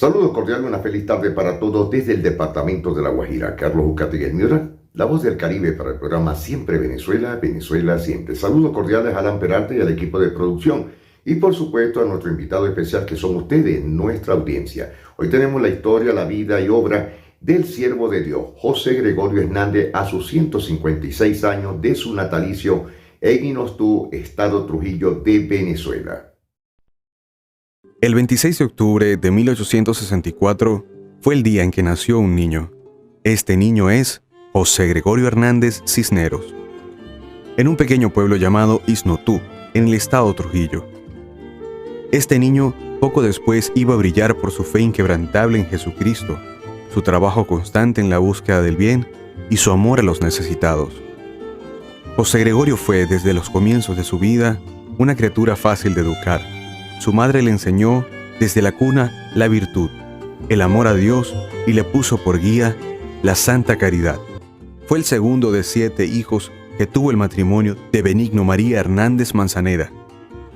Saludos cordiales, una feliz tarde para todos desde el departamento de La Guajira. Carlos Ucategui Miura, la voz del Caribe para el programa Siempre Venezuela, Venezuela Siempre. Saludos cordiales a Alan Peralta y al equipo de producción y por supuesto a nuestro invitado especial que son ustedes, nuestra audiencia. Hoy tenemos la historia, la vida y obra del siervo de Dios, José Gregorio Hernández, a sus 156 años de su natalicio en Inostú, estado Trujillo de Venezuela. El 26 de octubre de 1864 fue el día en que nació un niño. Este niño es José Gregorio Hernández Cisneros, en un pequeño pueblo llamado Isnotú, en el estado Trujillo. Este niño poco después iba a brillar por su fe inquebrantable en Jesucristo, su trabajo constante en la búsqueda del bien y su amor a los necesitados. José Gregorio fue, desde los comienzos de su vida, una criatura fácil de educar. Su madre le enseñó desde la cuna la virtud, el amor a Dios y le puso por guía la santa caridad. Fue el segundo de 7 hijos que tuvo el matrimonio de Benigno María Hernández Manzaneda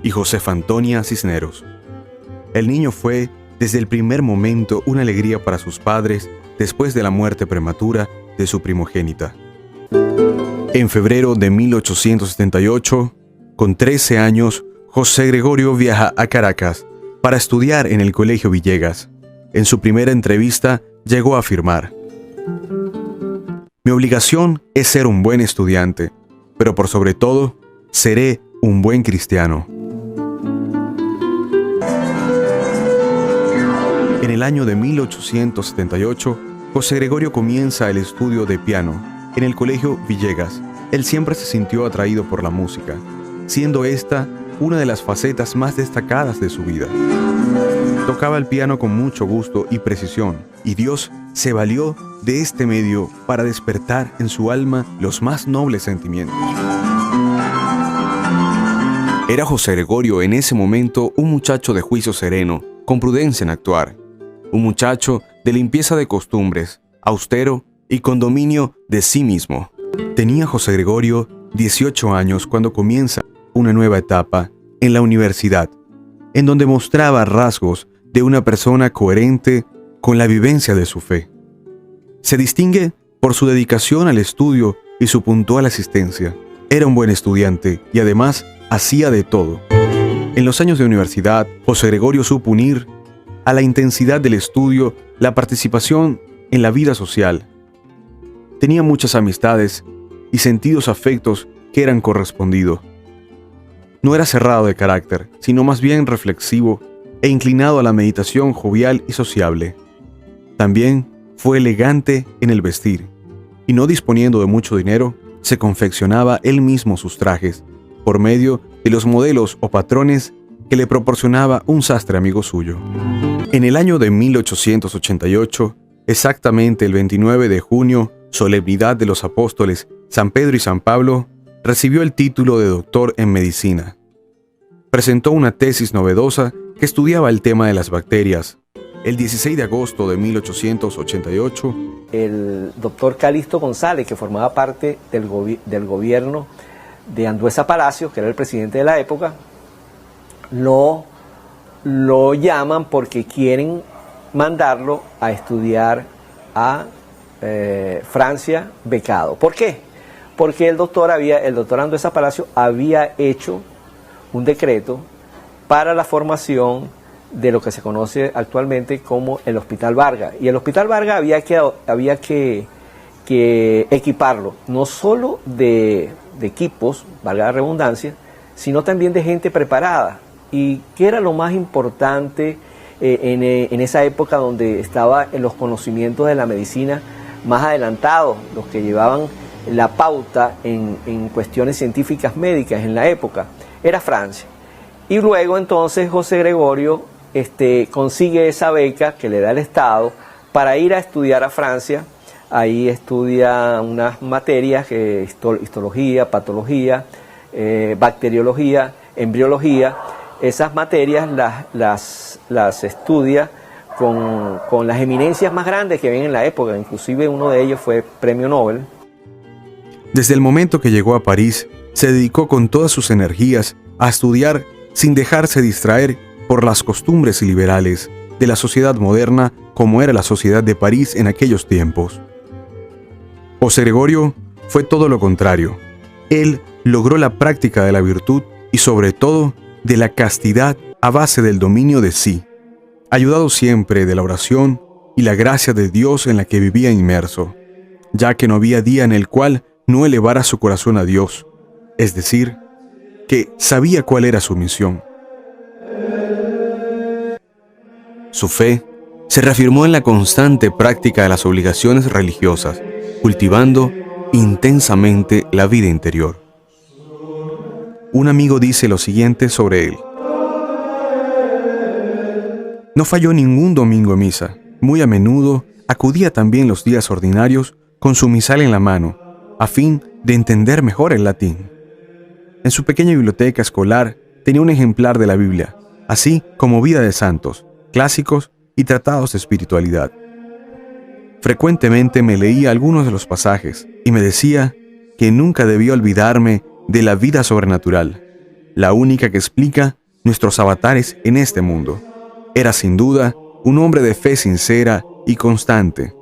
y Josefa Antonia Cisneros. El niño fue, desde el primer momento, una alegría para sus padres después de la muerte prematura de su primogénita. En febrero de 1878, con 13 años, José Gregorio viaja a Caracas para estudiar en el Colegio Villegas. En su primera entrevista llegó a afirmar: "Mi obligación es ser un buen estudiante, pero por sobre todo, seré un buen cristiano". En el año de 1878, José Gregorio comienza el estudio de piano en el Colegio Villegas. Él siempre se sintió atraído por la música, siendo esta una de las facetas más destacadas de su vida. Tocaba el piano con mucho gusto y precisión, y Dios se valió de este medio para despertar en su alma los más nobles sentimientos. Era José Gregorio en ese momento un muchacho de juicio sereno, con prudencia en actuar, un muchacho de limpieza de costumbres, austero y con dominio de sí mismo. Tenía José Gregorio 18 años cuando comienza una nueva etapa en la universidad, en donde mostraba rasgos de una persona coherente con la vivencia de su fe. Se distingue por su dedicación al estudio y su puntual asistencia. Era un buen estudiante y además hacía de todo. En los años de universidad, José Gregorio supo unir a la intensidad del estudio la participación en la vida social. Tenía muchas amistades y sentidos afectos que eran correspondidos. No era cerrado de carácter, sino más bien reflexivo e inclinado a la meditación jovial y sociable. También fue elegante en el vestir, y no disponiendo de mucho dinero, se confeccionaba él mismo sus trajes, por medio de los modelos o patrones que le proporcionaba un sastre amigo suyo. En el año de 1888, exactamente el 29 de junio, solemnidad de los apóstoles San Pedro y San Pablo, recibió el título de doctor en medicina. Presentó una tesis novedosa que estudiaba el tema de las bacterias. El 16 de agosto de 1888, el doctor Calixto González, que formaba parte del gobierno de Andueza Palacio, que era el presidente de la época, lo llaman porque quieren mandarlo a estudiar a Francia becado. ¿Por qué? Porque el doctor Andueza Palacio había hecho un decreto para la formación de lo que se conoce actualmente como el Hospital Vargas. Y el Hospital Vargas había que equiparlo, no solo de equipos, valga la redundancia, sino también de gente preparada. ¿Y qué era lo más importante en esa época donde estaba en los conocimientos de la medicina más adelantados, los que llevaban la pauta en cuestiones científicas médicas en la época? Era Francia. Y luego entonces José Gregorio consigue esa beca que le da el Estado para ir a estudiar a Francia. Ahí estudia unas materias, histología, patología, bacteriología, embriología. Esas materias las estudia con las eminencias más grandes que ven en la época. Inclusive uno de ellos fue premio Nobel. Desde el momento que llegó a París, se dedicó con todas sus energías a estudiar sin dejarse distraer por las costumbres liberales de la sociedad moderna como era la sociedad de París en aquellos tiempos. José Gregorio fue todo lo contrario. Él logró la práctica de la virtud y sobre todo de la castidad a base del dominio de sí, ayudado siempre de la oración y la gracia de Dios en la que vivía inmerso, ya que no había día en el cual no elevara su corazón a Dios, es decir, que sabía cuál era su misión. Su fe se reafirmó en la constante práctica de las obligaciones religiosas, cultivando intensamente la vida interior. Un amigo dice lo siguiente sobre él: no falló ningún domingo a misa. Muy a menudo acudía también los días ordinarios con su misal en la mano, a fin de entender mejor el latín. En su pequeña biblioteca escolar tenía un ejemplar de la Biblia, así como Vida de Santos, clásicos y tratados de espiritualidad. Frecuentemente me leía algunos de los pasajes y me decía que nunca debía olvidarme de la vida sobrenatural, la única que explica nuestros avatares en este mundo. Era sin duda un hombre de fe sincera y constante,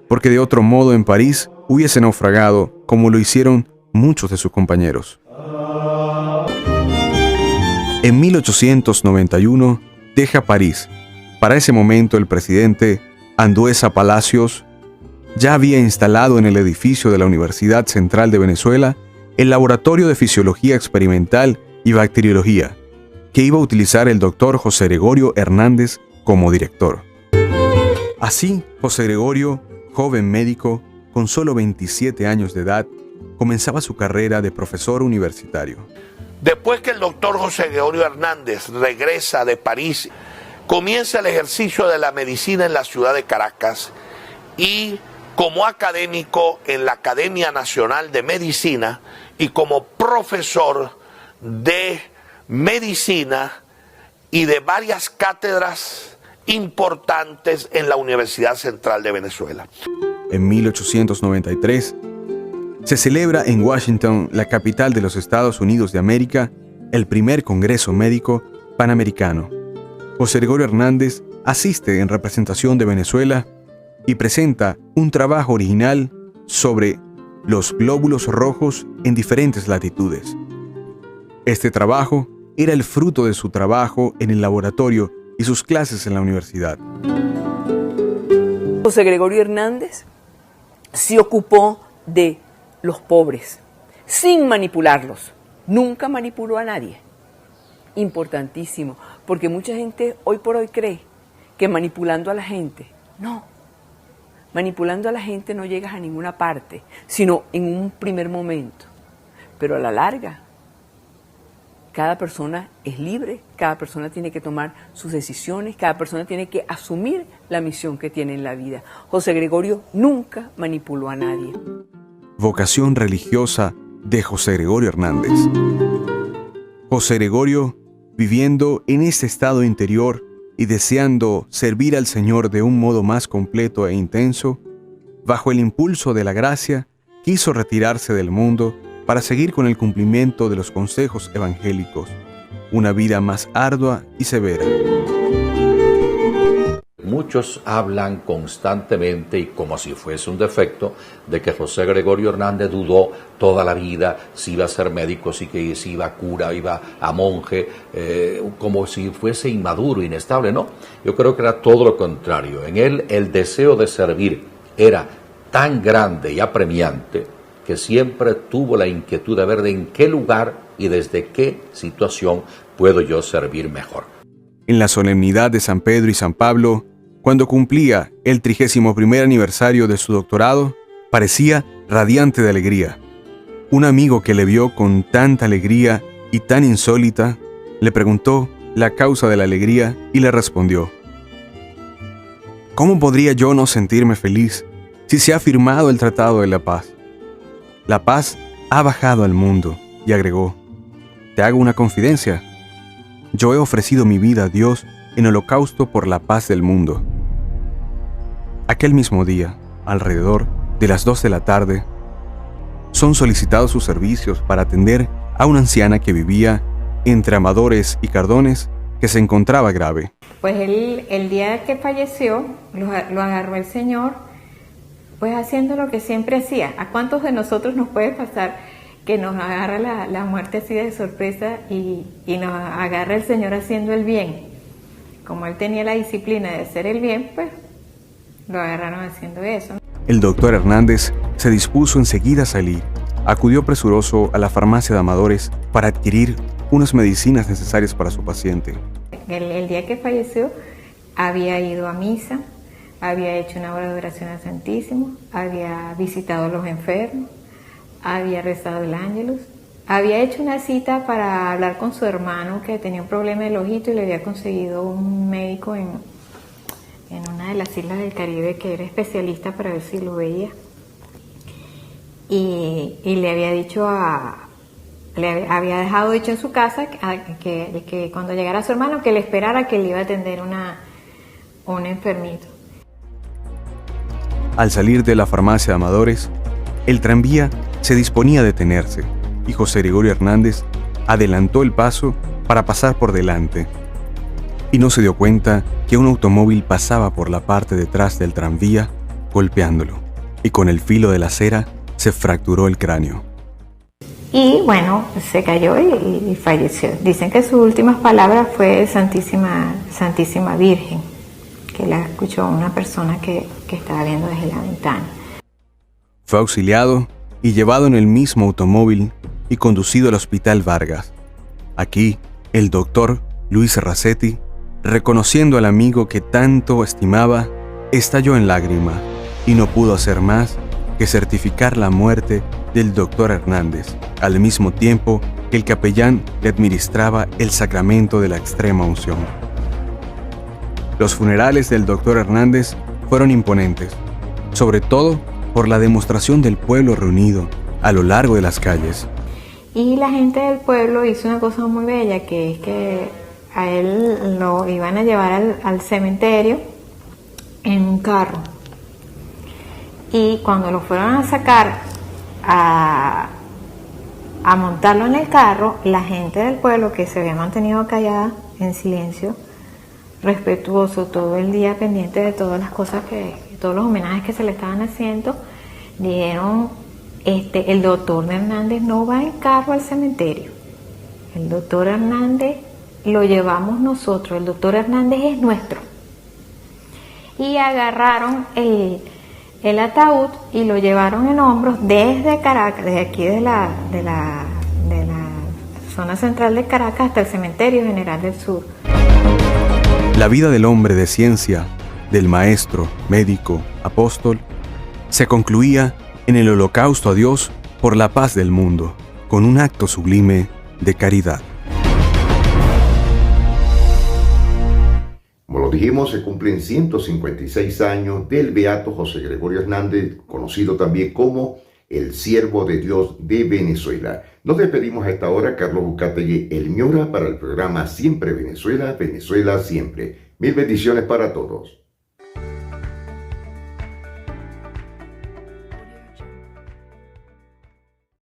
porque de otro modo en París hubiese naufragado como lo hicieron muchos de sus compañeros. En 1891 deja París. Para ese momento el presidente Andueza Palacios ya había instalado en el edificio de la Universidad Central de Venezuela el laboratorio de fisiología experimental y bacteriología, que iba a utilizar el doctor José Gregorio Hernández como director. Así, José Gregorio, joven médico, con solo 27 años de edad, comenzaba su carrera de profesor universitario. Después que el doctor José Gregorio Hernández regresa de París, comienza el ejercicio de la medicina en la ciudad de Caracas y como académico en la Academia Nacional de Medicina y como profesor de medicina y de varias cátedras importantes en la Universidad Central de Venezuela. En 1893 se celebra en Washington, la capital de los Estados Unidos de América, el primer Congreso Médico Panamericano. José Gregorio Hernández asiste en representación de Venezuela y presenta un trabajo original sobre los glóbulos rojos en diferentes latitudes. Este trabajo era el fruto de su trabajo en el laboratorio y sus clases en la universidad. José Gregorio Hernández se ocupó de los pobres, sin manipularlos. Nunca manipuló a nadie. Importantísimo, porque mucha gente hoy por hoy cree que manipulando a la gente, no. Manipulando a la gente no llegas a ninguna parte, sino en un primer momento. Pero a la larga, cada persona es libre, cada persona tiene que tomar sus decisiones, cada persona tiene que asumir la misión que tiene en la vida. José Gregorio nunca manipuló a nadie. Vocación religiosa de José Gregorio Hernández. José Gregorio, viviendo en este estado interior y deseando servir al Señor de un modo más completo e intenso, bajo el impulso de la gracia, quiso retirarse del mundo para seguir con el cumplimiento de los consejos evangélicos, una vida más ardua y severa. Muchos hablan constantemente y como si fuese un defecto de que José Gregorio Hernández dudó toda la vida si iba a ser médico, si iba a cura, iba a monje, como si fuese inmaduro, inestable. No, yo creo que era todo lo contrario. En él el deseo de servir era tan grande y apremiante que siempre tuvo la inquietud de ver de en qué lugar y desde qué situación puedo yo servir mejor. En la solemnidad de San Pedro y San Pablo, cuando cumplía el 31º aniversario de su doctorado, parecía radiante de alegría. Un amigo que le vio con tanta alegría y tan insólita, le preguntó la causa de la alegría y le respondió: ¿cómo podría yo no sentirme feliz si se ha firmado el Tratado de la Paz? La paz ha bajado al mundo, y agregó: te hago una confidencia. Yo he ofrecido mi vida a Dios en holocausto por la paz del mundo. Aquel mismo día, alrededor de las 2 de la tarde, son solicitados sus servicios para atender a una anciana que vivía entre Amadores y Cardones, que se encontraba grave. Pues él, el día que falleció, lo agarró el Señor, pues haciendo lo que siempre hacía. ¿A cuántos de nosotros nos puede pasar que nos agarra la muerte así de sorpresa y nos agarra el Señor haciendo el bien? Como él tenía la disciplina de hacer el bien, pues lo agarraron haciendo eso. El doctor Hernández se dispuso enseguida a salir. Acudió presuroso a la farmacia de Amadores para adquirir unas medicinas necesarias para su paciente. El día que falleció había ido a misa, había hecho una hora de oración al Santísimo, había visitado a los enfermos, había rezado el Ángelus, había hecho una cita para hablar con su hermano que tenía un problema del ojito y le había conseguido un médico en una de las islas del Caribe que era especialista para ver si lo veía. Y le había dicho le había dejado dicho en su casa que cuando llegara su hermano que le esperara, que le iba a atender un enfermito. Al salir de la farmacia de Amadores, el tranvía se disponía a detenerse y José Gregorio Hernández adelantó el paso para pasar por delante. Y no se dio cuenta que un automóvil pasaba por la parte detrás del tranvía golpeándolo, y con el filo de la acera se fracturó el cráneo. Y bueno, se cayó y falleció. Dicen que sus últimas palabras fue Santísima Virgen, que la escuchó una persona que estaba viendo desde la ventana. Fue auxiliado y llevado en el mismo automóvil y conducido al Hospital Vargas. Aquí, el doctor Luis Racetti, reconociendo al amigo que tanto estimaba, estalló en lágrimas y no pudo hacer más que certificar la muerte del doctor Hernández, al mismo tiempo que el capellán le administraba el sacramento de la extrema unción. Los funerales del doctor Hernández fueron imponentes, sobre todo por la demostración del pueblo reunido a lo largo de las calles. Y la gente del pueblo hizo una cosa muy bella, que es que a él lo iban a llevar al cementerio en un carro. Y cuando lo fueron a sacar a montarlo en el carro, la gente del pueblo, que se había mantenido callada, en silencio, respetuoso, todo el día pendiente de todas las cosas todos los homenajes que se le estaban haciendo, dijeron, el doctor Hernández no va en carro al cementerio. El doctor Hernández lo llevamos nosotros, el doctor Hernández es nuestro. Y agarraron el ataúd y lo llevaron en hombros desde Caracas, desde aquí de la zona central de Caracas hasta el Cementerio General del Sur. La vida del hombre de ciencia, del maestro, médico, apóstol, se concluía en el holocausto a Dios por la paz del mundo, con un acto sublime de caridad. Como lo dijimos, se cumplen 156 años del beato José Gregorio Hernández, conocido también como el siervo de Dios de Venezuela. Nos despedimos a esta hora, Carlos Ucategui El Miura, para el programa Siempre Venezuela, Venezuela Siempre. Mil bendiciones para todos.